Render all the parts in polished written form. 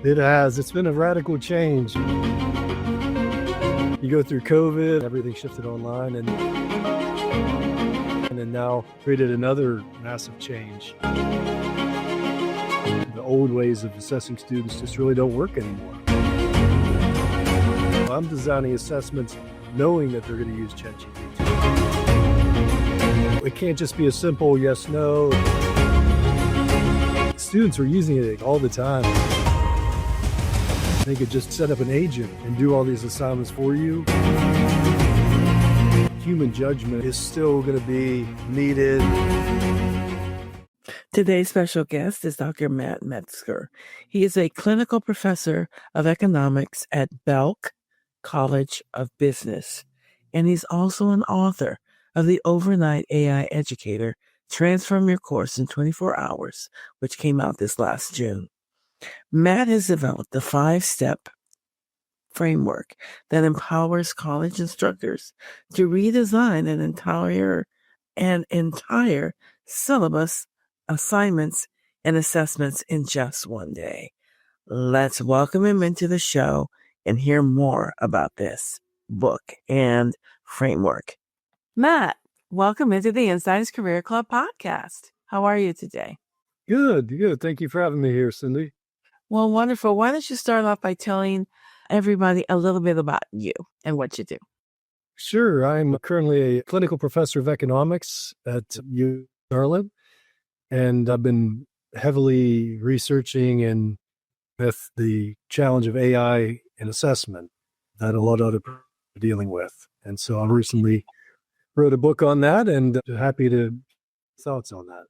It has. It's been a radical change. You go through COVID, everything shifted online, and then now created another massive change. The old ways of assessing students just really don't work anymore. I'm designing assessments knowing that they're going to use ChatGPT. It can't just be a simple yes, no. Students are using it all the time. They could just set up an agent and do all these assignments for you. Human judgment is still going to be needed. Today's special guest is Dr. Matt Metzgar. He is a clinical professor of economics at Belk College of Business, and he's also an author of the Overnight AI Educator, Transform Your Course in 24 Hours, which came out this last June. Matt has developed the 5-step framework that empowers college instructors to redesign an entire syllabus, assignments, and assessments in just one day. Let's welcome him into the show and hear more about this book and framework. Matt, welcome into the Insiders Career Club podcast. How are you today? Good. Thank you for having me here, Sindy. Well, wonderful. Why don't you start off by telling everybody a little bit about you and what you do? Sure. I'm currently a clinical professor of economics at Charlotte, and I've been heavily researching and with the challenge of AI and assessment that a lot of other people are dealing with. And so I recently wrote a book on that, and happy to thoughts on that.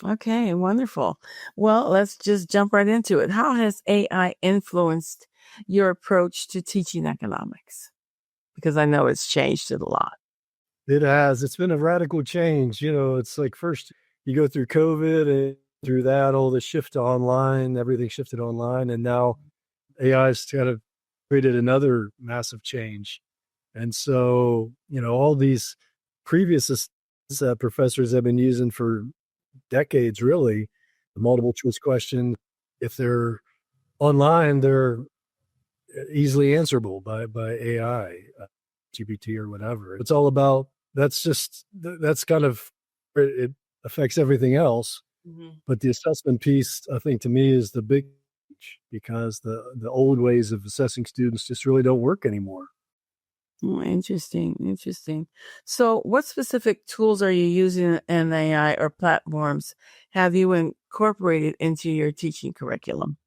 Okay, wonderful. Well, let's just jump right into it. How has AI influenced your approach to teaching economics? Because I know it's changed it a lot. It has. It's been a radical change. It's like first you go through COVID and through that, all the shift to online, everything shifted online. And now AI's kind of created another massive change. And so, all these previous professors have been using for decades, really, the multiple choice question, if they're online, they're easily answerable by AI, GPT or whatever. It's all about, that's kind of, it affects everything else. Mm-hmm. But the assessment piece, I think, to me is the big, because the old ways of assessing students just really don't work anymore. Oh, interesting. So what specific tools are you using in AI or platforms have you incorporated into your teaching curriculum?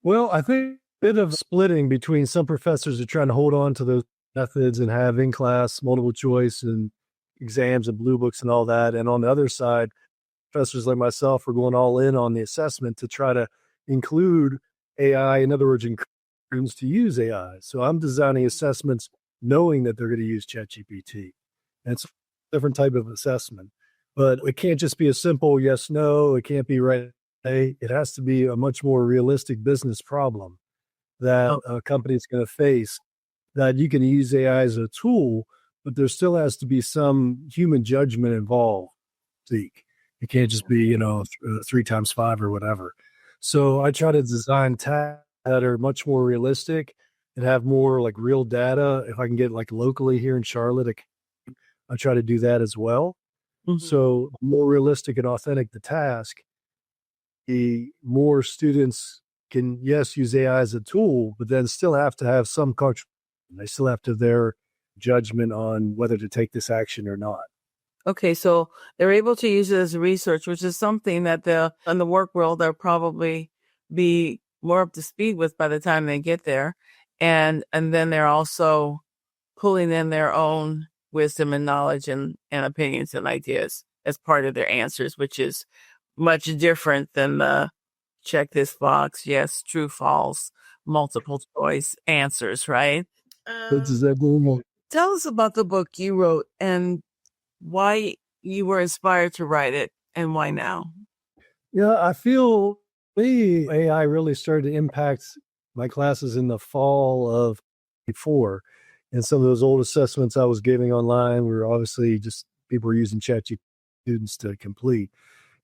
Well, I think a bit of splitting between some professors are trying to hold on to those methods and have in-class multiple choice and exams and blue books and all that. And on the other side, professors like myself are going all in on the assessment to try to include AI, in other words, encourage students to use AI. So I'm designing assessments knowing that they're going to use ChatGPT. And it's a different type of assessment. But it can't just be a simple yes, no. It can't be right. It has to be a much more realistic business problem that a company's going to face, that you can use AI as a tool, but there still has to be some human judgment involved. It can't just be, 3 times 5 or whatever. So I try to design tasks that are much more realistic and have more like real data. If I can get like locally here in Charlotte, I try to do that as well. Mm-hmm. So more realistic and authentic the task, the more students can, yes, use AI as a tool, but then still have to have some contribution. They still have to have their judgment on whether to take this action or not. Okay, so they're able to use it as research, which is something that in the work world, they'll probably be more up to speed with by the time they get there. And then they're also pulling in their own wisdom and knowledge and opinions and ideas as part of their answers, which is much different than the check this box, yes, true, false, multiple choice answers, right? That's exactly right. Tell us about the book you wrote and why you were inspired to write it and why now. Yeah, I feel AI really started to impact my classes in the fall of 2024. And some of those old assessments I was giving online were obviously just people were using ChatGPT students to complete.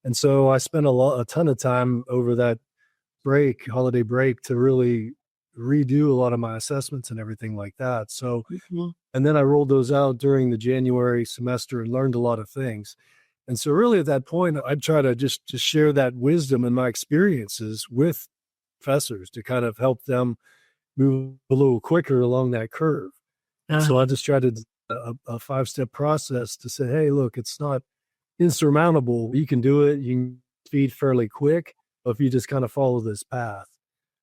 And so I spent a ton of time over that holiday break, to really redo a lot of my assessments and everything like that. So, Mhm. and then I rolled those out during the January semester and learned a lot of things. And so really at that point, I'd try to just share that wisdom and my experiences with professors to kind of help them move a little quicker along that curve. So I just tried to a 5-step process to say, hey, look, it's not insurmountable. You can do it. You can speed fairly quick if you just kind of follow this path.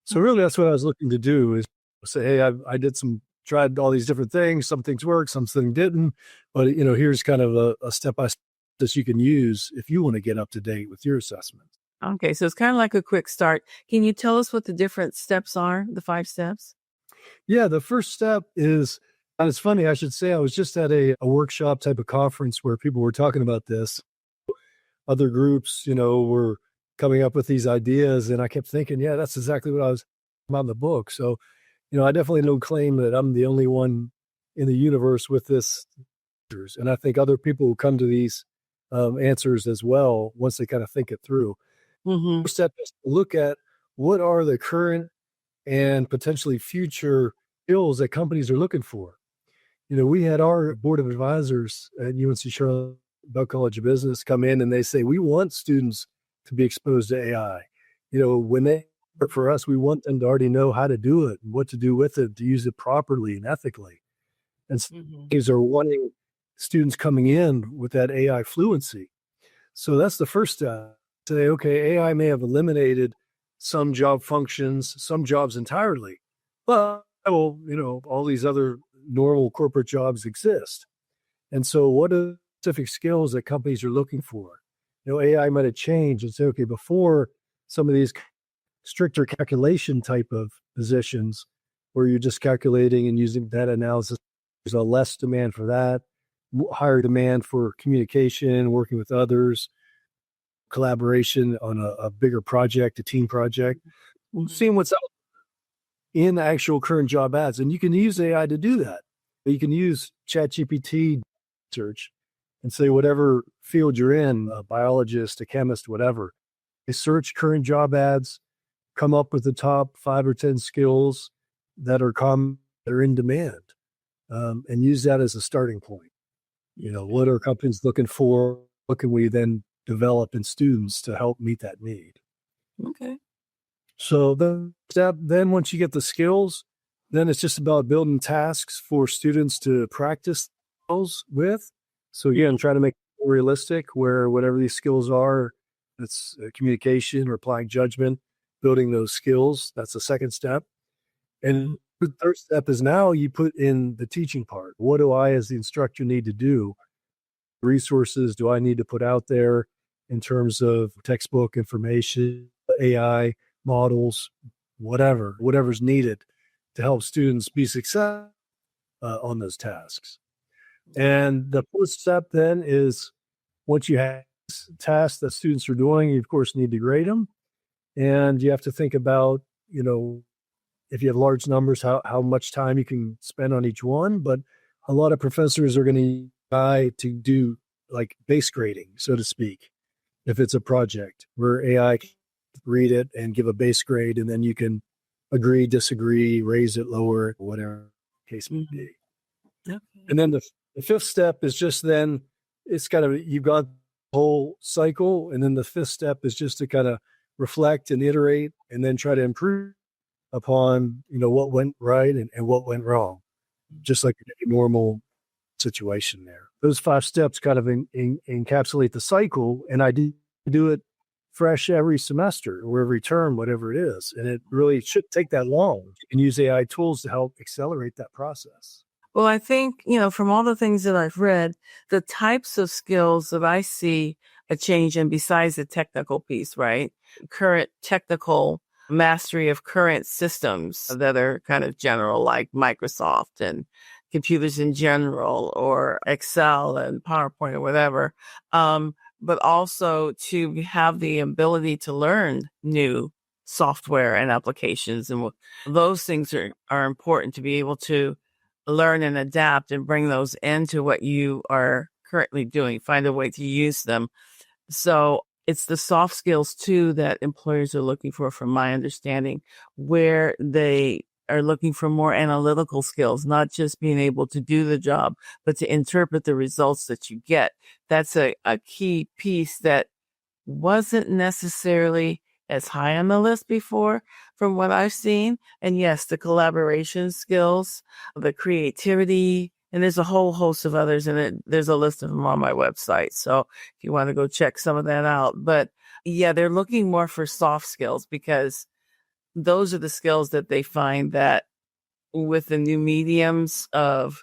So really, that's what I was looking to do, is say, hey, I did tried all these different things. Some things worked, some things didn't. But here's kind of a step by step that you can use if you want to get up to date with your assessment. Okay, so it's kind of like a quick start. Can you tell us what the different steps are, the 5 steps? Yeah, the first step is, and it's funny, I should say, I was just at a workshop type of conference where people were talking about this. Other groups, were coming up with these ideas, and I kept thinking, yeah, that's exactly what I was about in the book. So, I definitely don't claim that I'm the only one in the universe with this. And I think other people will come to these answers as well once they kind of think it through. Mhm. First step is to look at what are the current and potentially future skills that companies are looking for. We had our board of advisors at UNC Charlotte Belk College of Business come in, and they say, we want students to be exposed to AI. When they work for us, we want them to already know how to do it and what to do with it, to use it properly and ethically. And Mhm. these are wanting students coming in with that AI fluency. So that's the first step. Say, okay, AI may have eliminated some job functions, some jobs entirely, but well, all these other normal corporate jobs exist. And so what are specific skills that companies are looking for? AI might have changed and say, okay, before some of these stricter calculation type of positions where you're just calculating and using data analysis, there's a less demand for that, higher demand for communication, working with others, collaboration on a bigger project, a team project, Mhm. seeing what's out in actual current job ads. And you can use AI to do that. You can use ChatGPT search and say whatever field you're in, a biologist, a chemist, whatever. They search current job ads, come up with the top 5 or 10 skills that are common, that are in demand, and use that as a starting point. What are companies looking for? What can we then develop in students to help meet that need? Okay. So then once you get the skills, then it's just about building tasks for students to practice those with. So again, try to make it realistic, where whatever these skills are, it's communication or applying judgment, building those skills. That's the second step. And the third step is now you put in the teaching part. What do I, as the instructor, need to do? Resources do I need to put out there in terms of textbook information, AI models, whatever's needed to help students be successful on those tasks. And the fourth step then is, once you have tasks that students are doing, you of course need to grade them. And you have to think about, if you have large numbers, how much time you can spend on each one. But a lot of professors are going to try to do like base grading, so to speak, if it's a project where AI can read it and give a base grade, and then you can agree, disagree, raise it, lower it, whatever the case may Mhm. be. Okay. And then the fifth step is just then it's kind of, you've got the whole cycle. And then the fifth step is just to kind of reflect and iterate and then try to improve upon, what went right and what went wrong, just like a normal situation there. Those 5 steps kind of encapsulate the cycle. And I do it fresh every semester or every term, whatever it is. And it really should take that long. You can use AI tools to help accelerate that process. Well, I think, from all the things that I've read, the types of skills that I see a change in besides the technical piece, right? Current technical mastery of current systems that are kind of general, like Microsoft and computers in general, or Excel and PowerPoint or whatever. But also to have the ability to learn new software and applications. And those things are important to be able to learn and adapt and bring those into what you are currently doing, find a way to use them. So it's the soft skills too that employers are looking for, from my understanding, where they are looking for more analytical skills, not just being able to do the job, but to interpret the results that you get. That's a key piece that wasn't necessarily as high on the list before from what I've seen. And yes, the collaboration skills, the creativity, and there's a whole host of others, and there's a list of them on my website. So if you want to go check some of that out. But yeah, they're looking more for soft skills because those are the skills that they find that with the new mediums of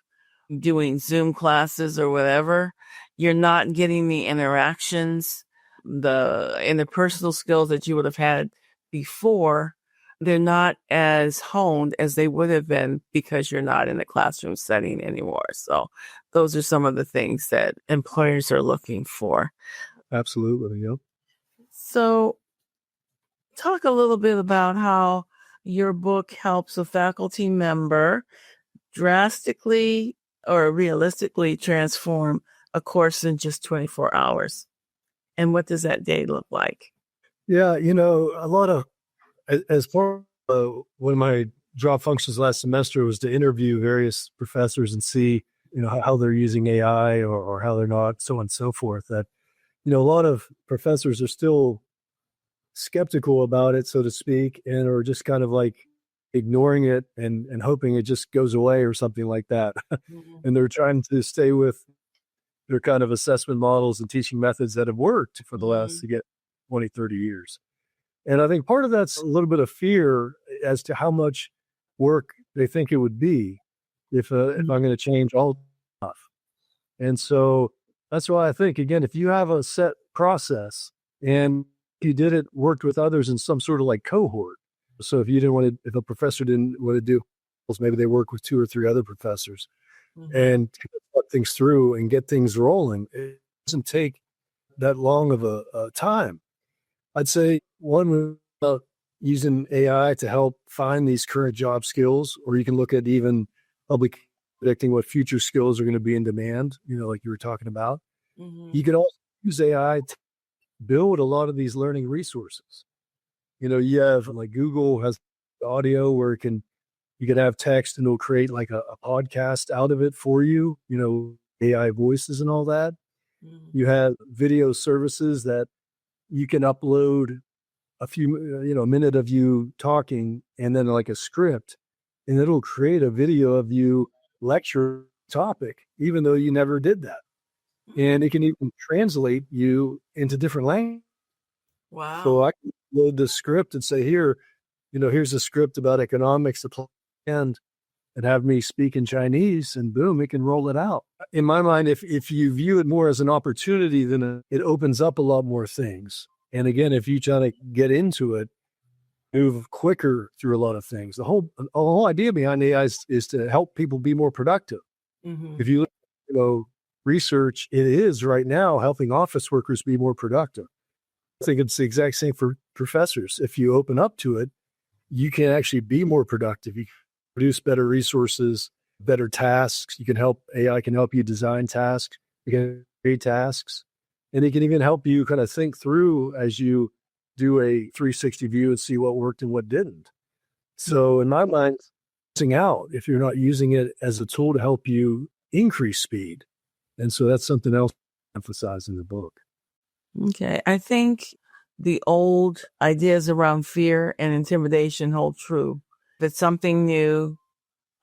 doing Zoom classes or whatever, you're not getting the interactions, the interpersonal skills that you would have had before. They're not as honed as they would have been because you're not in the classroom setting anymore. So those are some of the things that employers are looking for. Absolutely. Yep. So talk a little bit about how your book helps a faculty member drastically or realistically transform a course in just 24 hours. And what does that day look like? Yeah, a lot of, as part of one of my job functions last semester was to interview various professors and see, how they're using AI or how they're not, so on and so forth. That, a lot of professors are still skeptical about it, so to speak, and are just kind of like ignoring it and hoping it just goes away or something like that. Mhm. And they're trying to stay with their kind of assessment models and teaching methods that have worked for the last, Mhm. 20, 30 years. And I think part of that's a little bit of fear as to how much work they think it would be if I'm going to change all stuff. And so that's why I think, again, if you have a set process and you did it, worked with others in some sort of like cohort. So if a professor didn't want to do, maybe they work with 2 or 3 other professors Mhm. and put things through and get things rolling. It doesn't take that long of a time. I'd say one about using AI to help find these current job skills, or you can look at even public predicting what future skills are going to be in demand, like you were talking about. You Mhm. can also use AI to build a lot of these learning resources. You have like Google has audio where you can have text and it'll create like a podcast out of it for you, AI voices and all that. Mhm. You have video services that you can upload a minute of you talking and then like a script, and it'll create a video of you lecture topic, even though you never did that. And it can even translate you into different language. So Wow. I can load the script and say, here's a script about economics and have me speak in Chinese, and boom, it can roll it out. In my mind, if you view it more as an opportunity, then it opens up a lot more things. And again, if you try to get into it, move quicker through a lot of things. The whole idea behind AI is to help people be more productive. Mhm. If you look, research, it is right now helping office workers be more productive. I think it's the exact same for professors. If you open up to it, you can actually be more productive. You can produce better resources, better tasks. AI can help you design tasks. You can create tasks, and it can even help you kind of think through as you do a 360 view and see what worked and what didn't. So in my mind, missing out if you're not using it as a tool to help you increase speed. And so that's something else emphasized in the book. Okay. I think the old ideas around fear and intimidation hold true. That's something new.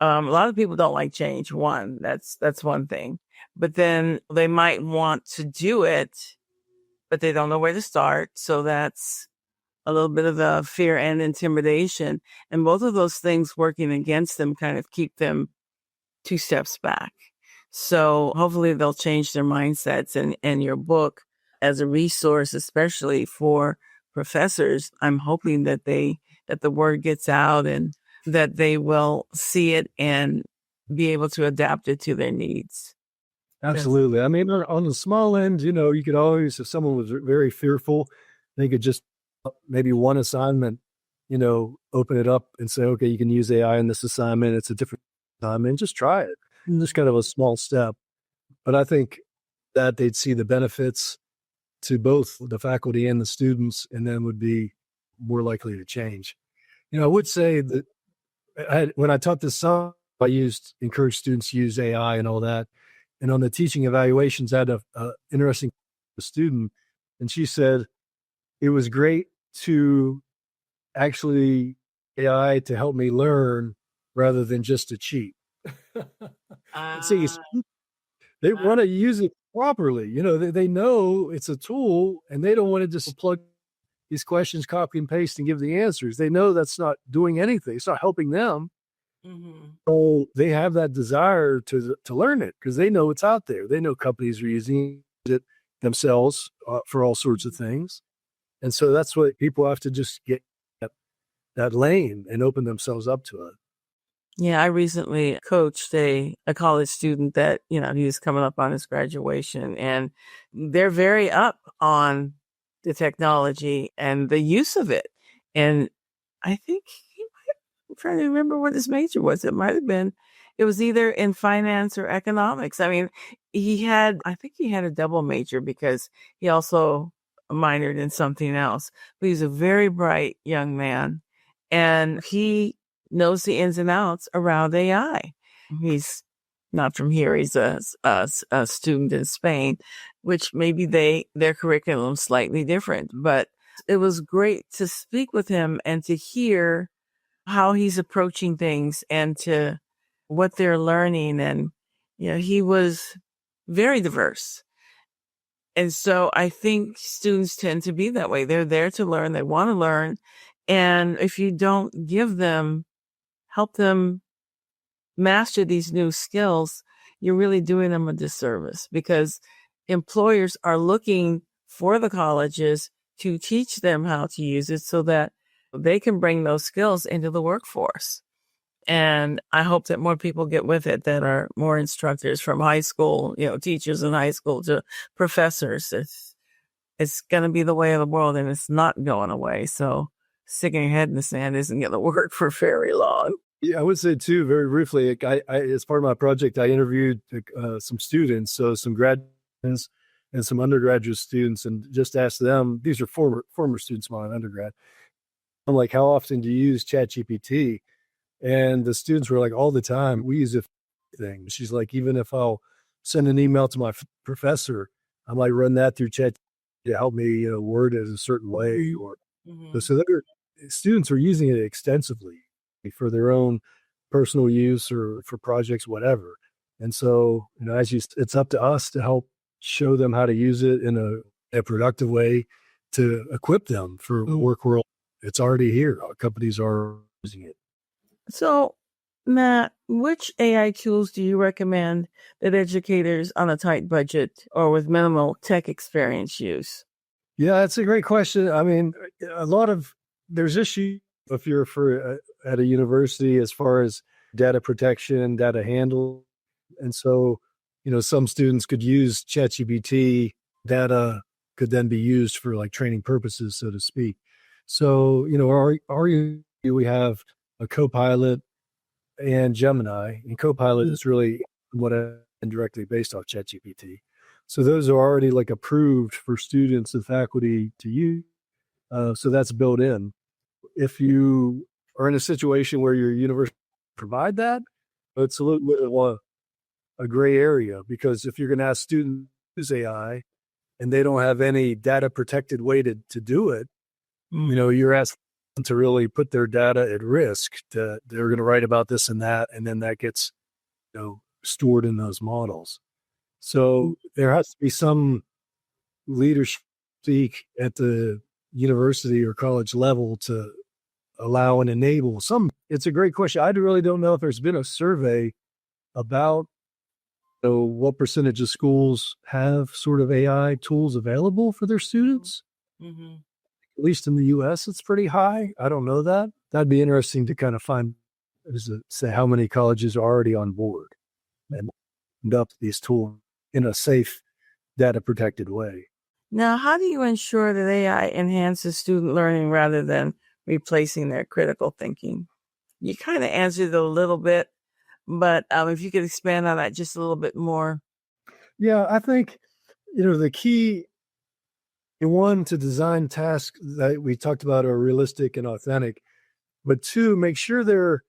A lot of people don't like change. That's one thing. But then they might want to do it, but they don't know where to start. So that's a little bit of the fear and intimidation. And both of those things working against them kind of keep them 2 steps back. So hopefully they'll change their mindsets, and your book as a resource, especially for professors, I'm hoping that the word gets out and that they will see it and be able to adapt it to their needs. Yes. Absolutely. I mean, on the small end, you could always, if someone was very fearful, they could just maybe one assignment, open it up and say, okay, you can use AI in this assignment. It's a different assignment. Just try it. And just kind of a small step. But I think that they'd see the benefits to both the faculty and the students, and then would be more likely to change. I would say that when I taught this song, I encouraged students to use AI and all that. And on the teaching evaluations, I had a interesting student, and she said it was great to actually AI to help me learn rather than just to cheat. See, they want to use it properly. They know it's a tool, and they don't want to just plug these questions, copy and paste, and give the answers. They know that's not doing anything. It's not helping them. So they have that desire to learn it because they know it's out there. They know companies are using it themselves for all sorts of things. And so that's what people have to just get that lane and open themselves up to it. Yeah, I recently coached a college student that, he was coming up on his graduation, and they're very up on the technology and the use of it. And I think I'm trying to remember what his major was. It was either in finance or economics. I mean, I think he had a double major because he also minored in something else. But he's a very bright young man, and he knows the ins and outs around AI. He's not from here. He's a student in Spain, which maybe their curriculum's slightly different. But it was great to speak with him and to hear how he's approaching things and to what they're learning. And, he was very diverse. And so I think students tend to be that way. They're there to learn. They want to learn. And if you don't help them master these new skills, you're really doing them a disservice because employers are looking for the colleges to teach them how to use it so that they can bring those skills into the workforce. And I hope that more people get with it, that are more instructors from high school, teachers in high school to professors. It's going to be the way of the world, and it's not going away. So sticking your head in the sand isn't going to work for very long. Yeah, I would say too, very briefly, I as part of my project, I interviewed some students, so some graduates and some undergraduate students, and just asked them, these are former students of mine, undergrad. I'm like, how often do you use ChatGPT? And the students were like, all the time. We use it for things. She's like, even if I'll send an email to my professor, I might run that through Chat to help me, word it a certain way. Or so students are using it extensively for their own personal use or for projects, whatever. And so, it's up to us to help show them how to use it in a productive way to equip them for the work world. It's already here. Companies are using it. So, Matt, which AI tools do you recommend that educators on a tight budget or with minimal tech experience use? Yeah, that's a great question. I mean, there's issues if you're at a university as far as data protection, data handle. And so, some students could use ChatGPT. Data could then be used for like training purposes, so to speak. So, we have a Copilot and Gemini, and Copilot is really indirectly based off ChatGPT. So those are already like approved for students and faculty to use. So that's built in. If you are in a situation where your university provide that, it's a little bit of a gray area, because if you're going to ask students to use AI and they don't have any data protected way to do it, you're asking them to really put their data at risk. They're going to write about this and that, and then that gets stored in those models. So there has to be some leadership at the university or college level to allow and enable some. It's a great question. I really don't know if there's been a survey about what percentage of schools have sort of AI tools available for their students. Mm-hmm. At least in the US, it's pretty high. I don't know that. That'd be interesting to kind of say how many colleges are already on board and up these tools in a safe, data protected way. Now, how do you ensure that AI enhances student learning rather than replacing their critical thinking? You kind of answered it a little bit, but if you could expand on that just a little bit more. Yeah, I think, the key And one, to design tasks that we talked about are realistic and authentic, but two, make sure they're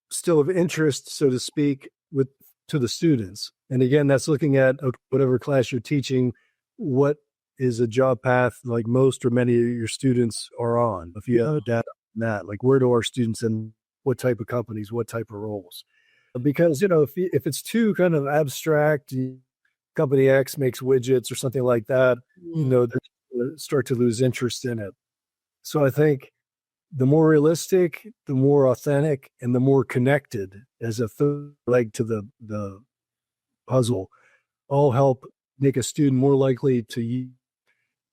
still of interest, so to speak, with to the students. And again, that's looking at whatever class you're teaching, what is a job path like most or many of your students are on. If you have data on that, like where do our students in what type of companies, what type of roles? Because if it's too kind of abstract, company X makes widgets or something like that, they're gonna start to lose interest in it. So I think the more realistic, the more authentic, and the more connected as a third leg to the puzzle all help make a student more likely to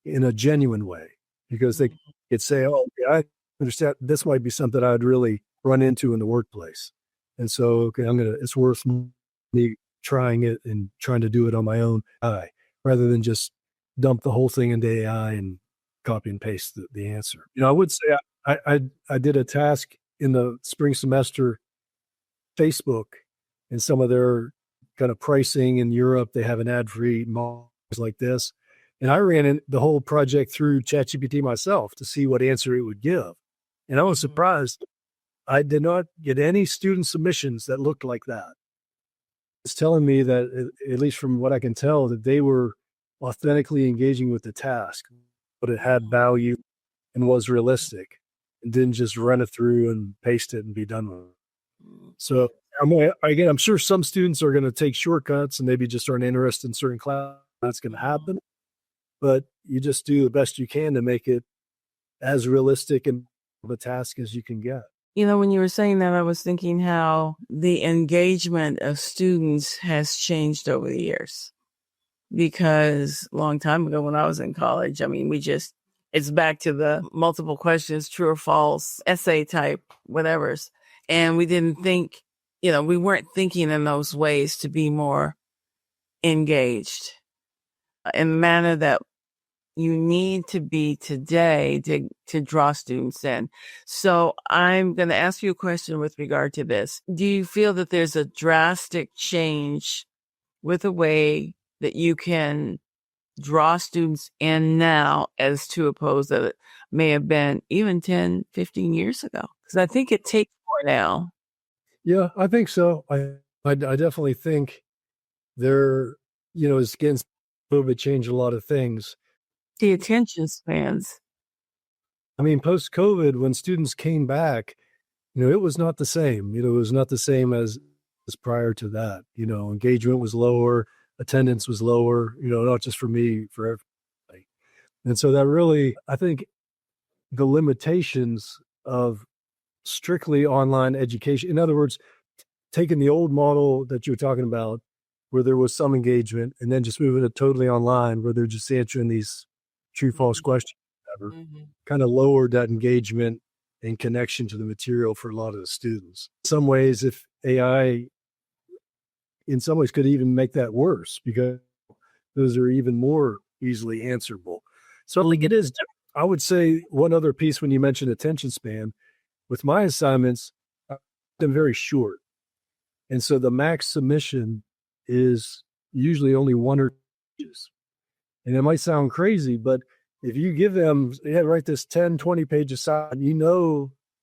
in a genuine way, because they could say, oh, okay, I understand this might be something I'd really run into in the workplace. And so, okay, it's worth me trying it and trying to do it on my own eye rather than just dump the whole thing into AI and copy and paste the answer. I would say I did a task in the spring semester, Facebook, and some of their kind of pricing in Europe. They have an ad-free model like this. And I ran the whole project through ChatGPT myself to see what answer it would give. And I was surprised. I did not get any student submissions that looked like that. It's telling me that, at least from what I can tell, that they were authentically engaging with the task, but it had value and was realistic, and didn't just run it through and paste it and be done with it. So I'm sure some students are going to take shortcuts and maybe just aren't interested in certain classes. That's going to happen, but you just do the best you can to make it as realistic and of a task as you can get. When you were saying that, I was thinking how the engagement of students has changed over the years. Because a long time ago when I was in college, it's back to the multiple questions, true or false, essay type, whatever's. And we didn't think, we weren't thinking in those ways to be more engaged in the manner that you need to be today to draw students in. So I'm going to ask you a question with regard to this. Do you feel that there's a drastic change with the way that you can draw students in now as to oppose that it may have been even 10, 15 years ago? Because I think it takes more now. Yeah, I think so. I definitely think there, is against COVID changed a lot of things. The attention spans. I mean, post-COVID, when students came back, it was not the same. It was not the same as prior to that. Engagement was lower, attendance was lower, not just for me, for everybody. And so that really, I think the limitations of strictly online education, in other words, taking the old model that you were talking about, where there was some engagement, and then just moving it totally online, where they're just answering these true, false questions, whatever, kind of lowered that engagement and connection to the material for a lot of the students. In some ways, if AI, in some ways, could even make that worse, because those are even more easily answerable. So I think it is. I would say one other piece when you mentioned attention span, with my assignments, they're very short. And so the max submission is usually only 1 or 2 pages. And it might sound crazy, but if you give them, write this 10, 20 page assignment,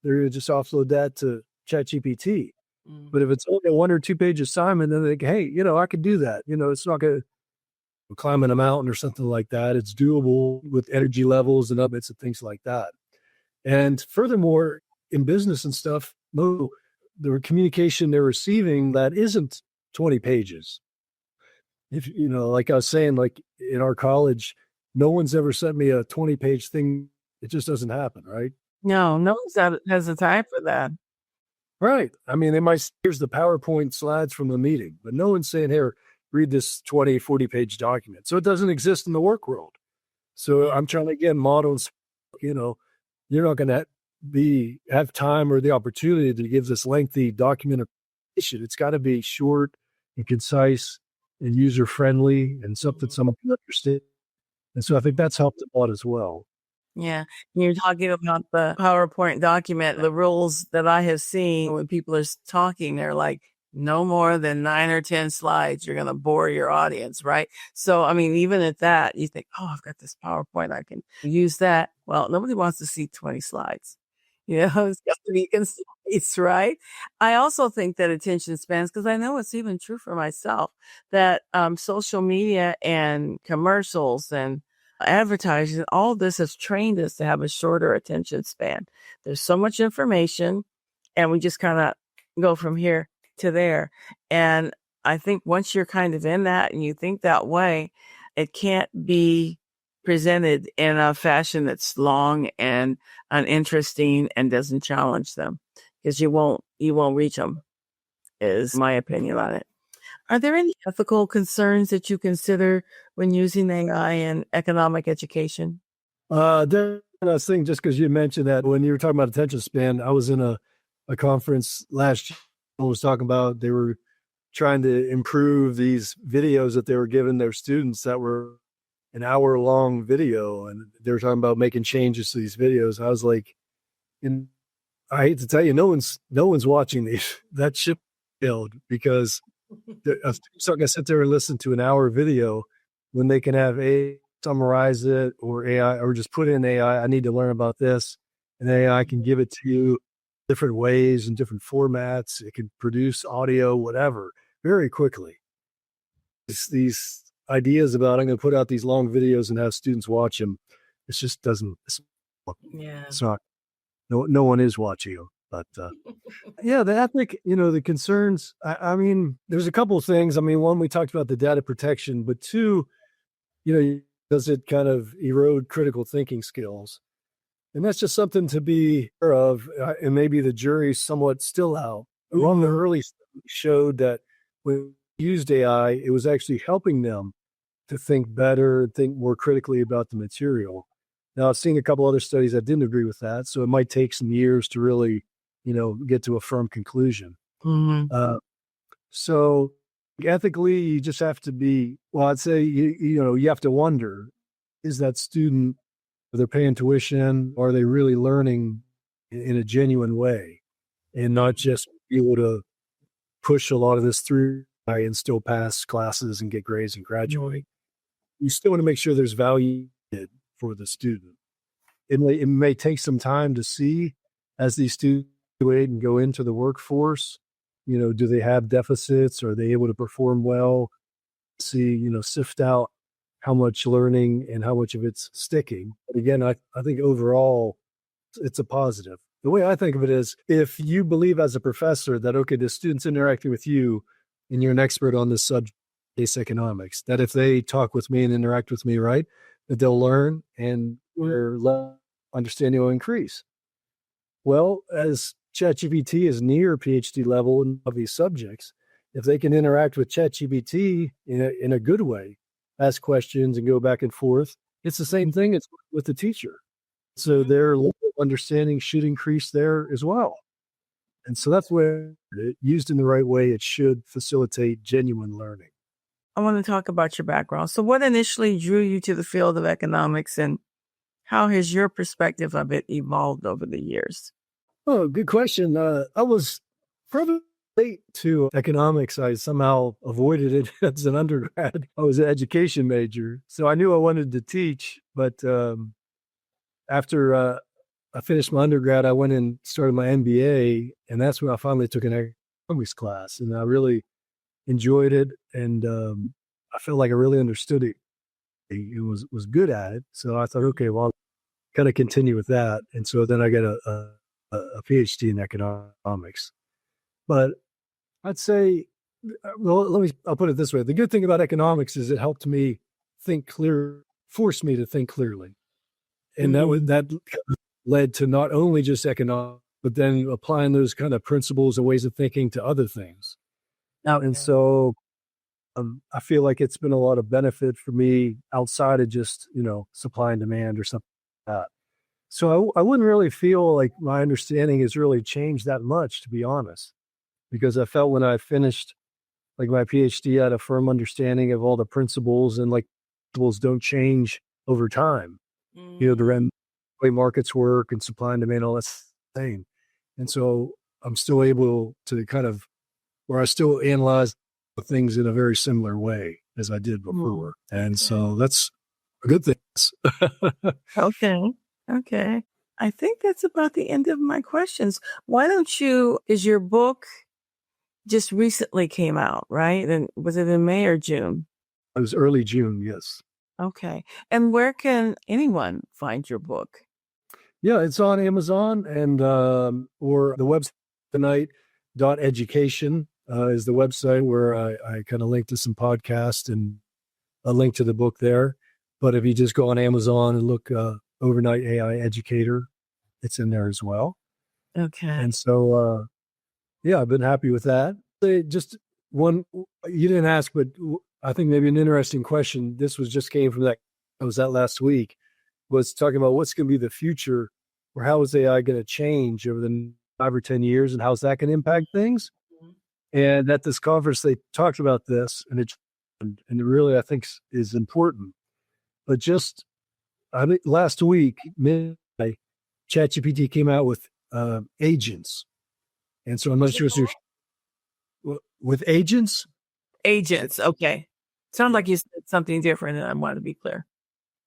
they're going to just offload that to ChatGPT. But if it's only a 1 or 2 page assignment, then they think, hey, I could do that. It's not going to climbing a mountain or something like that. It's doable with energy levels and updates and things like that. And furthermore, in business and stuff, the communication they're receiving that isn't 20 pages. If like I was saying, like in our college, no one's ever sent me a 20 page thing. It just doesn't happen, right? No one has the time for that. Right. I mean, here's the PowerPoint slides from the meeting, but no one's saying, here, read this 20, 40 page document. So it doesn't exist in the work world. So I'm trying to, again, models, you're not going to have time or the opportunity to give this lengthy documentation. It's got to be short and concise and user friendly and something someone can understand. And so I think that's helped a lot as well. Yeah. You're talking about the PowerPoint document, the rules that I have seen when people are talking, they're like, no more than 9 or 10 slides. You're going to bore your audience, right? So, I mean, even at that, you think, oh, I've got this PowerPoint. I can use that. Well, nobody wants to see 20 slides. It's got to be concise, right? I also think that attention spans, because I know it's even true for myself, that social media and commercials and advertising, all this has trained us to have a shorter attention span. There's so much information, and we just kind of go from here to there. And I think once you're kind of in that and you think that way, it can't be presented in a fashion that's long and uninteresting and doesn't challenge them, because you won't reach them, is my opinion on it. Are there any ethical concerns that you consider when using AI in economic education? There, I was thinking, just because you mentioned that when you were talking about attention span, I was in a conference last year. I was talking about they were trying to improve these videos that they were giving their students that were an hour-long video, and they were talking about making changes to these videos. I was like, and I hate to tell you, no one's watching these. That ship failed, because a student's not going to sit there and listen to an hour video when they can have summarize it, or AI, or just put in AI. I need to learn about this, and AI can give it to you different ways and different formats. It can produce audio, whatever, very quickly. These ideas about, I'm going to put out these long videos and have students watch them, it just doesn't. It's not. No one is watching them, but yeah, the ethic, the concerns. I mean, there's a couple of things. I mean, one, we talked about the data protection, but two, does it kind of erode critical thinking skills? And that's just something to be aware of. And maybe the jury's somewhat still out. One of the early studies showed that when we used AI, it was actually helping them to think better, think more critically about the material. Now, I've seen a couple other studies that didn't agree with that, so it might take some years to really, get to a firm conclusion. Mm-hmm. So ethically, you just have to be, well, I'd say, you have to wonder, is that student, are they paying tuition? Are they really learning in a genuine way, and not just be able to push a lot of this through and still pass classes and get grades and graduate? You still want to make sure there's value for the student. It may take some time to see, as these students graduate and go into the workforce, do they have deficits? Are they able to perform well? See, sift out how much learning and how much of it's sticking. But again, I think overall it's a positive. The way I think of it is, if you believe as a professor that, okay, the student's interacting with you and you're an expert on this subject, base economics, that if they talk with me and interact with me, right, that they'll learn and their understanding will increase. Well, as ChatGPT is near PhD level of these subjects, if they can interact with ChatGPT in a good way, ask questions and go back and forth, it's the same thing as with the teacher. So their level of understanding should increase there as well. And so that's where, used in the right way, it should facilitate genuine learning. I want to talk about your background. So what initially drew you to the field of economics, and how has your perspective of it evolved over the years? Oh, good question. I was probably late to economics. I somehow avoided it as an undergrad. I was an education major, so I knew I wanted to teach. But after I finished my undergrad, I went and started my MBA, and that's when I finally took an economics class, and I really enjoyed it, and I felt like I really understood it. It was good at it, so I thought, okay, well, I'll kind of continue with that, and so then I got a PhD in economics. But I'd say, well, I'll put it this way: the good thing about economics is it helped me think clear, forced me to think clearly, and that led to not only just economics, but then applying those kind of principles and ways of thinking to other things. And so I feel like it's been a lot of benefit for me outside of just, supply and demand or something like that. So I wouldn't really feel like my understanding has really changed that much, to be honest, because I felt when I finished like my PhD, I had a firm understanding of all the principles, and like principles don't change over time. The way markets work and supply and demand, all that's the same. And so I'm still able to kind of where I still analyze things in a very similar way as I did before. And so that's a good thing. Okay. Okay. I think that's about the end of my questions. Why don't you, is your book just recently came out, right? And was it in May or June? It was early June, yes. Okay. And where can anyone find your book? Yeah, it's on Amazon and or the website tonight.education is the website where I kind of link to some podcasts and a link to the book there. But if you just go on Amazon and look Overnight AI Educator, it's in there as well. Okay. And so, yeah, I've been happy with that. Just one, you didn't ask, but I think maybe an interesting question. This was just came from that. I was that last week. Was talking about what's going to be the future, or how is AI going to change over the 5 or 10 years, and how's that going to impact things? And at this conference, they talked about this, and it really I think is important. But just I think last week, ChatGPT came out with agents, and so I'm not sure if you're with agents. Agents. Okay. Sounds like you said something different, and I want to be clear.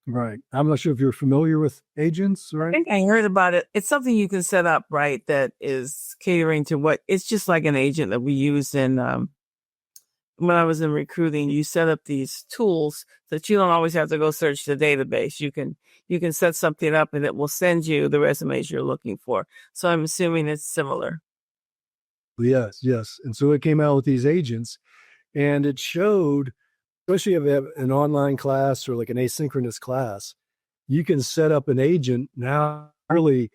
Right. I'm not sure if you're familiar with agents, I right? think I heard about it. It's something you can set up, right? That is catering to what it's just like an agent that we used in when I was in recruiting. You set up these tools that you don't always have to go search the database. You can set something up and it will send you the resumes you're looking for. So I'm assuming it's similar. Yes, yes. And so it came out with these agents, and it showed, especially if you have an online class or like an asynchronous class, you can set up an agent now, really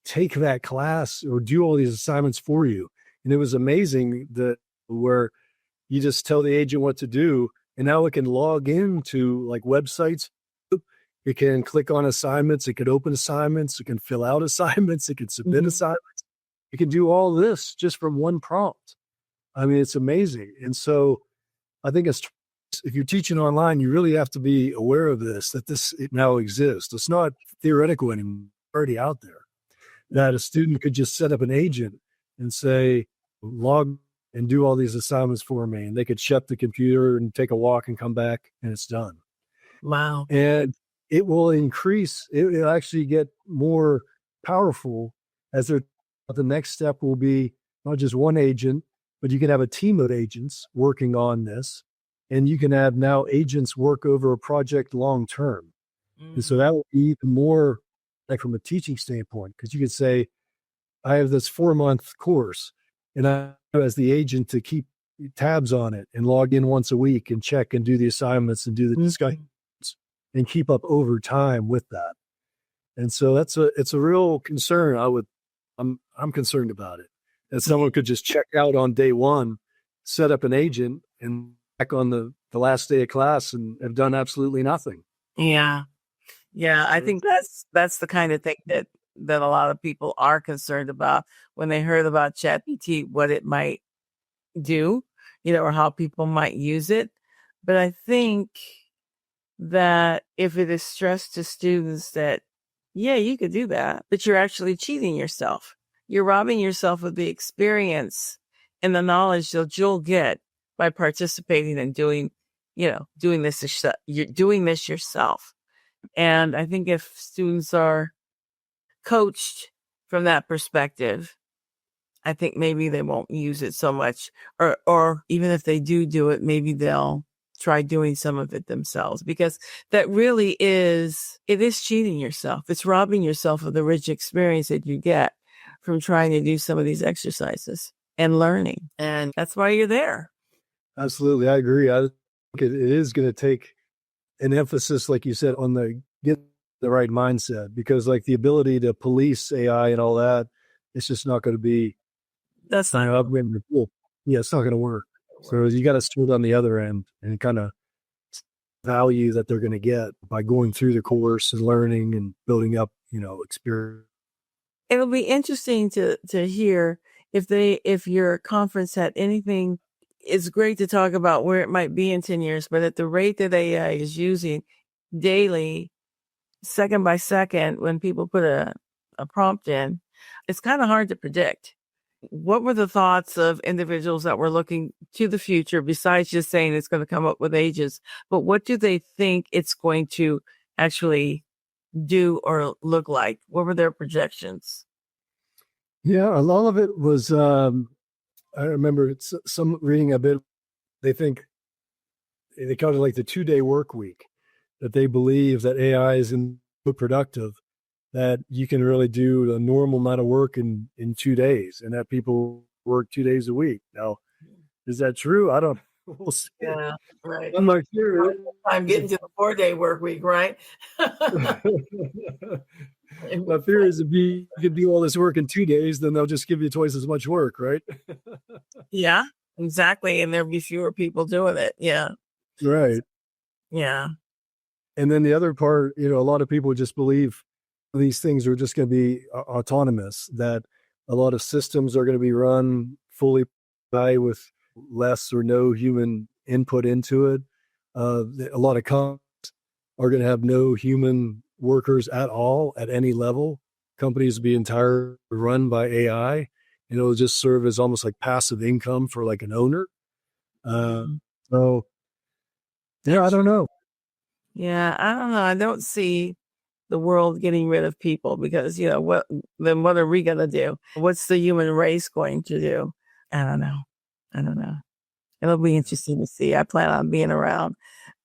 take that class or do all these assignments for you. And it was amazing that where you just tell the agent what to do, and now it can log into like websites. It can click on assignments. It can open assignments. It can fill out assignments. It can submit assignments. It can do all this just from one prompt. I mean, it's amazing. And so I think if you're teaching online, you really have to be aware of this, that it now exists. It's not theoretical anymore, already out there, that a student could just set up an agent and say, log and do all these assignments for me. And they could shut the computer and take a walk and come back and it's done. Wow. And it will increase, it will actually get more powerful as the next step will be not just one agent, but you can have a team of agents working on this. And you can have now agents work over a project long term. And so that will be even more like from a teaching standpoint, because you could say, I have this 4-month course and I as the agent to keep tabs on it and log in once a week and check and do the assignments and do the discussions and keep up over time with that. And so it's a real concern. I'm concerned about it. That someone could just check out on day one, set up an agent and back on the last day of class and have done absolutely nothing. Yeah. Yeah. I think that's the kind of thing that a lot of people are concerned about when they heard about ChatGPT, what it might do, or how people might use it. But I think that if it is stressed to students that, yeah, you could do that, but you're actually cheating yourself. You're robbing yourself of the experience and the knowledge that you'll get by participating and doing this. You're doing this yourself. And I think if students are coached from that perspective, I think maybe they won't use it so much, or even if they do it, maybe they'll try doing some of it themselves, because that really it is cheating yourself. It's robbing yourself of the rich experience that you get from trying to do some of these exercises and learning. And that's why you're there. Absolutely. I agree. I think it is going to take an emphasis, like you said, on get the right mindset, because like the ability to police AI and all that, it's just not going to be, that's not it's not going to work. So you got to start on the other end and kind of value that they're going to get by going through the course and learning and building up, experience. It'll be interesting to hear if your conference had anything. It's great to talk about where it might be in 10 years, but at the rate that AI is using daily, second by second, when people put a prompt in, it's kind of hard to predict. what were the thoughts of individuals that were looking to the future, besides just saying it's going to come up with agents, but what do they think it's going to actually do or look like? What were their projections? Yeah, a lot of it was. I remember some reading a bit. They think they call it like the 2-day work week. That they believe that AI is so productive that you can really do a normal amount of work in 2 days, and that people work 2 days a week. Now, is that true? I don't. We'll see. Yeah, right. I'm not sure. I'm getting to the 4-day work week, right? My fear is if you could do all this work in 2 days, then they'll just give you twice as much work, right? Yeah, exactly. And there'll be fewer people doing it. Yeah. Right. Yeah. And then the other part, a lot of people just believe these things are just going to be autonomous, that a lot of systems are going to be run fully by with less or no human input into it. A lot of companies are going to have no human workers at all at any level. Companies will be entirely run by AI, and it'll just serve as almost like passive income for like an owner. So, yeah, I don't know. Yeah, I don't know. I don't see the world getting rid of people because, what are we going to do? What's the human race going to do? I don't know. It'll be interesting to see. I plan on being around.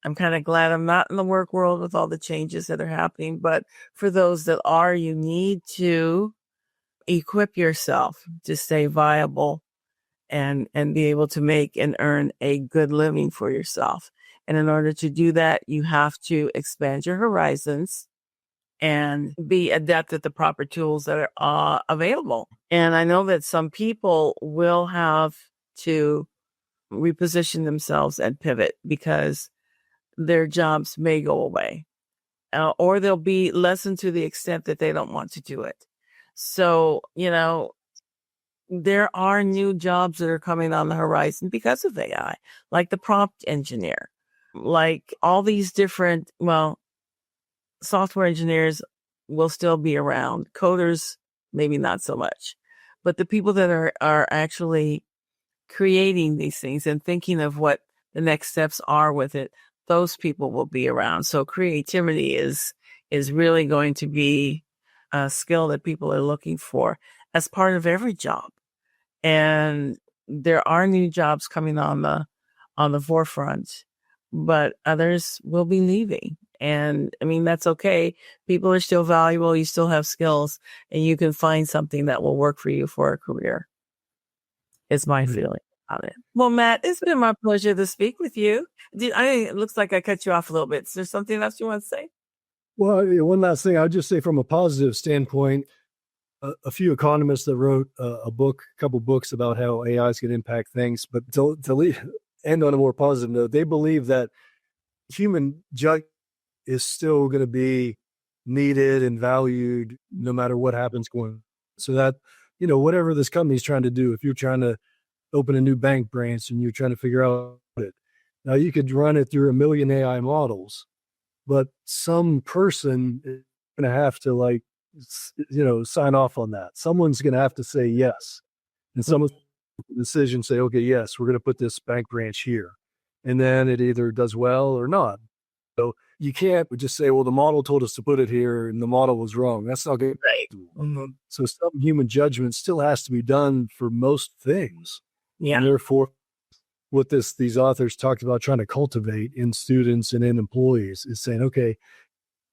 I'm kind of glad I'm not in the work world with all the changes that are happening. But for those that are, you need to equip yourself to stay viable and be able to make and earn a good living for yourself. And in order to do that, you have to expand your horizons and be adept at the proper tools that are available. And I know that some people will have to reposition themselves and pivot because their jobs may go away, or they'll be lessened to the extent that they don't want to do it. So, there are new jobs that are coming on the horizon because of AI, like the prompt engineer, like all these different, software engineers will still be around. Coders, maybe not so much, but the people that are actually creating these things and thinking of what the next steps are with it, those people will be around. So creativity is really going to be a skill that people are looking for as part of every job. And there are new jobs coming on the forefront, but others will be leaving. And I mean, that's okay. People are still valuable. You still have skills, and you can find something that will work for you for a career. Is my feeling about it. Well, Matt, it's been my pleasure to speak with you. It looks like I cut you off a little bit. Is there something else you want to say? Well, one last thing, I'll just say from a positive standpoint, a few economists that wrote a couple books about how AI is going to impact things, but to end on a more positive note, they believe that human judgment is still going to be needed and valued no matter what happens going. So that, whatever this company's trying to do, if you're trying to open a new bank branch and you're trying to figure out it, now you could run it through a million AI models, but some person is going to have to sign off on that. Someone's going to have to say yes. And someone's decision say, okay, yes, we're going to put this bank branch here. And then it either does well or not. So you can't just say, well, the model told us to put it here and the model was wrong. That's not good. Right. Mm-hmm. So some human judgment still has to be done for most things. Yeah. And therefore, what these authors talked about trying to cultivate in students and in employees is saying, okay,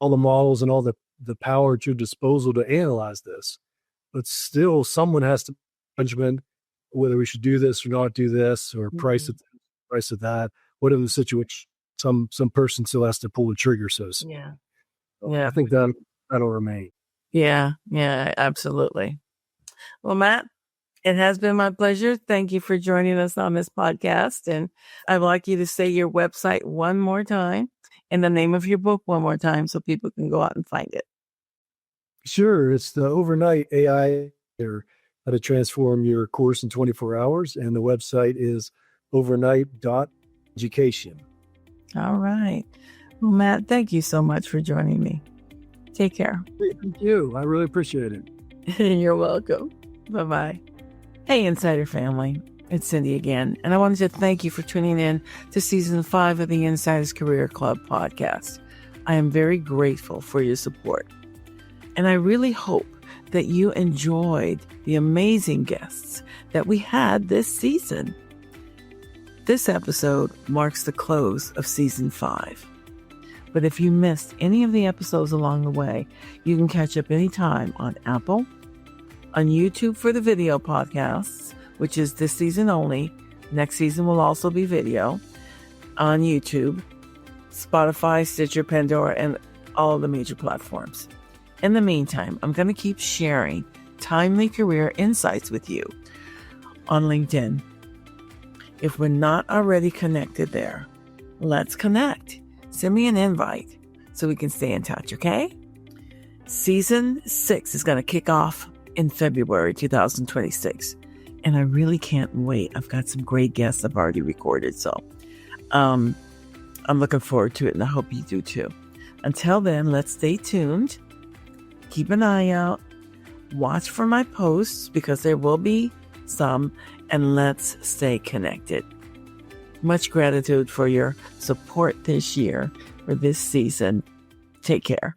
all the models and all the power at your disposal to analyze this, but still someone has to judgment whether we should do this or not do this, or price of that, whatever the situation. Some person still has to pull the trigger. So yeah, I think that'll remain. Yeah, absolutely. Well, Matt, it has been my pleasure. Thank you for joining us on this podcast. And I'd like you to say your website one more time and the name of your book one more time so people can go out and find it. Sure. It's the Overnight AI Educator, how to transform your course in 24 hours. And the website is overnight.education. All right. Well, Matt, thank you so much for joining me. Take care. Thank you. I really appreciate it. You're welcome. Bye-bye. Hey, Insider family. It's Sindy again, and I wanted to thank you for tuning in to Season 5 of the Insiders Career Club podcast. I am very grateful for your support, and I really hope that you enjoyed the amazing guests that we had this season. This episode marks the close of Season 5. But if you missed any of the episodes along the way, you can catch up anytime on Apple, on YouTube for the video podcasts, which is this season only. Next season will also be video on YouTube, Spotify, Stitcher, Pandora, and all of the major platforms. In the meantime, I'm going to keep sharing timely career insights with you on LinkedIn. If we're not already connected there, let's connect. Send me an invite so we can stay in touch, okay? Season 6 is going to kick off in February 2026. And I really can't wait. I've got some great guests I've already recorded. So I'm looking forward to it, and I hope you do too. Until then, let's stay tuned. Keep an eye out. Watch for my posts because there will be some. And let's stay connected. Much gratitude for your support this year, for this season. Take care.